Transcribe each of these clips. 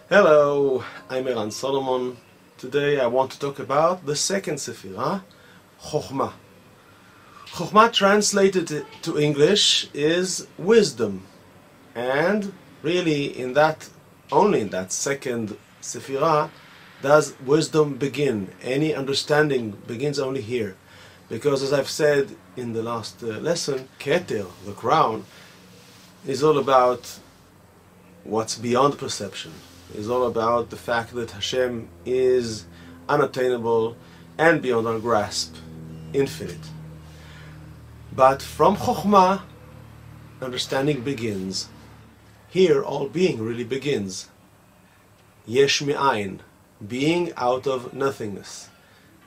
Hello, I'm Eran Solomon. Today I want to talk about the second Sefirah, Chochmah. Chochmah translated to English is wisdom, and really only in that second Sefirah does wisdom begin. Any understanding begins only here, because as I've said in the last lesson, Keter, the crown, is all about what's beyond perception. Is all about the fact that Hashem is unattainable and beyond our grasp, infinite. But from Chochmah, understanding begins. Here, all being really begins. Yesh me'ayin, being out of nothingness.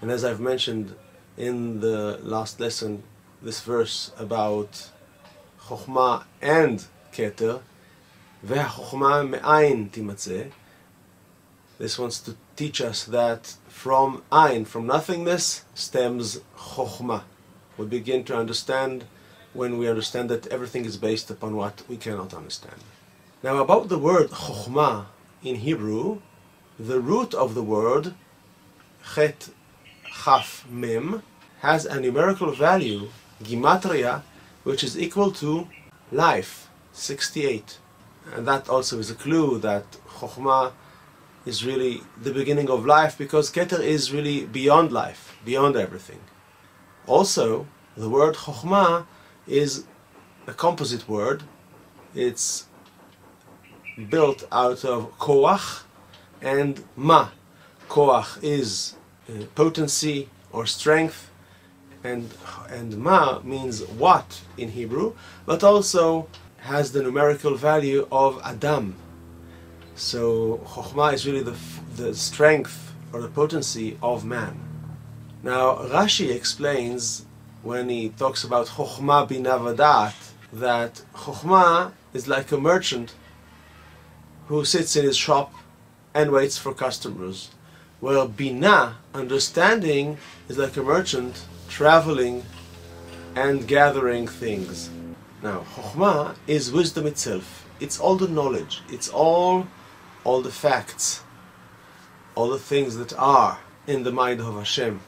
And as I've mentioned in the last lesson, this verse about Chochmah and Keter, Ve'chochmah me'ayin timatzeh. This wants to teach us that from ayin, from nothingness, stems Chochmah. We begin to understand when we understand that everything is based upon what we cannot understand. Now about the word Chochmah in Hebrew, the root of the word Chet Chaf Mem has a numerical value, Gimatria, which is equal to life, 68. And that also is a clue that Chochmah is really the beginning of life, because Keter is really beyond life, beyond everything. Also, the word Chochmah is a composite word. It's built out of Koach and Ma. Koach is potency or strength, and Ma means what in Hebrew, but also has the numerical value of Adam. So Chochmah is really the strength or the potency of man. Now Rashi explains, when he talks about Chochmah bina v'da'at, that Chochmah is like a merchant who sits in his shop and waits for customers, while bina, understanding, is like a merchant traveling and gathering things. Now, Chochmah is wisdom itself. It's all the knowledge. It's all the facts, all the things that are in the mind of Hashem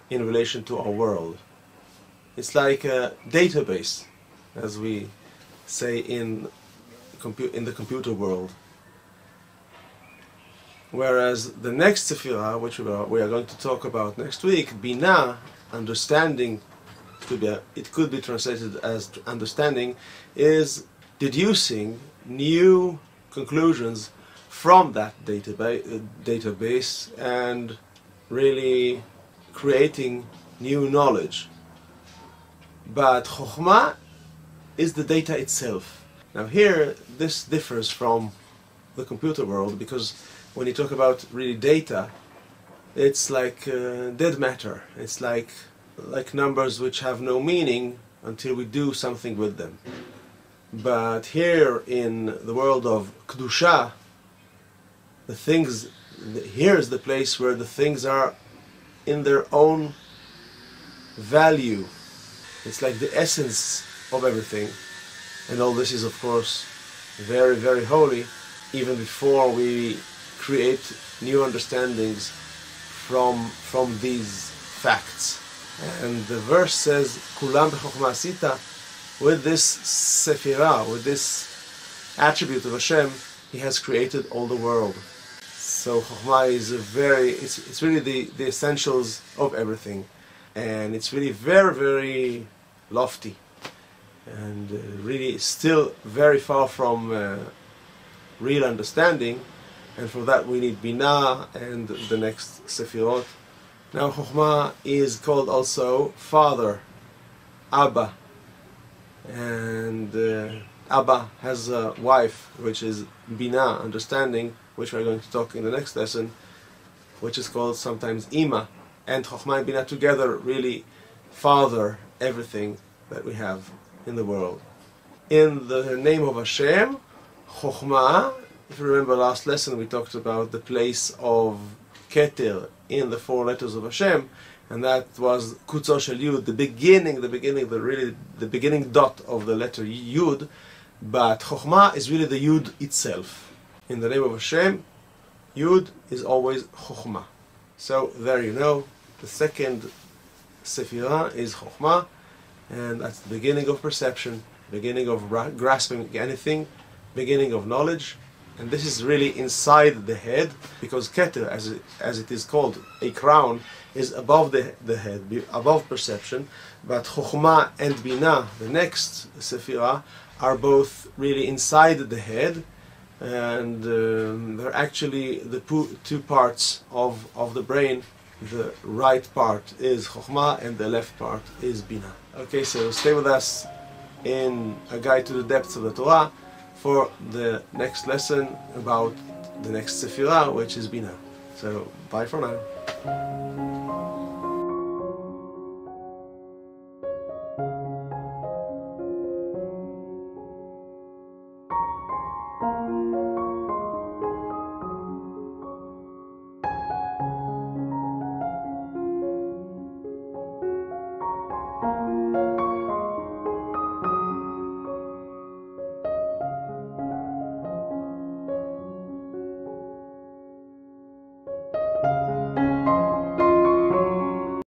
in relation to our world. It's like a database, as we say in the computer world. Whereas the next Sefirah, which we are going to talk about next week, Bina, understanding, it could be translated as understanding, is deducing new conclusions from that database and really creating new knowledge. But Chochmah is the data itself. Now here, this differs from the computer world, because when you talk about really data, it's like dead matter. It's like numbers which have no meaning until we do something with them. But here in the world of Kedusha, here is the place where the things are in their own value. It's like the essence of everything. And all this is, of course, very, very holy, even before we create new understandings from these facts. And the verse says, Kulam b'chokhmah asita, with this Sefirah, with this attribute of Hashem, He has created all the world. So Chochmah is it's really the essentials of everything. And it's really very, very lofty. And really still very far from real understanding. And for that we need Binah and the next Sefirot. Now Chochmah is called also Father, Abba. And Abba has a wife, which is Binah, understanding, which we're going to talk in the next lesson, which is called sometimes Ima. And Chochmah and Binah together really father everything that we have in the world. In the name of Hashem, Chochmah, if you remember last lesson we talked about the place of Keter in the four letters of Hashem, and that was Kutzo Shel Yud, the beginning dot of the letter Yud. But Chochmah is really the Yud itself. In the name of Hashem, Yud is always Chochmah. So there you know, the second Sefirah is Chochmah, and that's the beginning of perception, beginning of grasping anything, beginning of knowledge. And this is really inside the head, because Keter, as it is called, a crown, is above the head, above perception. But Chochmah and Binah, the next Sefirah, are both really inside the head, and they're actually the two parts of the brain. The right part is Chochmah and the left part is Binah. Okay, so stay with us in A Guide to the Depths of the Torah for the next lesson about the next Sefirah, which is Binah. So, bye for now.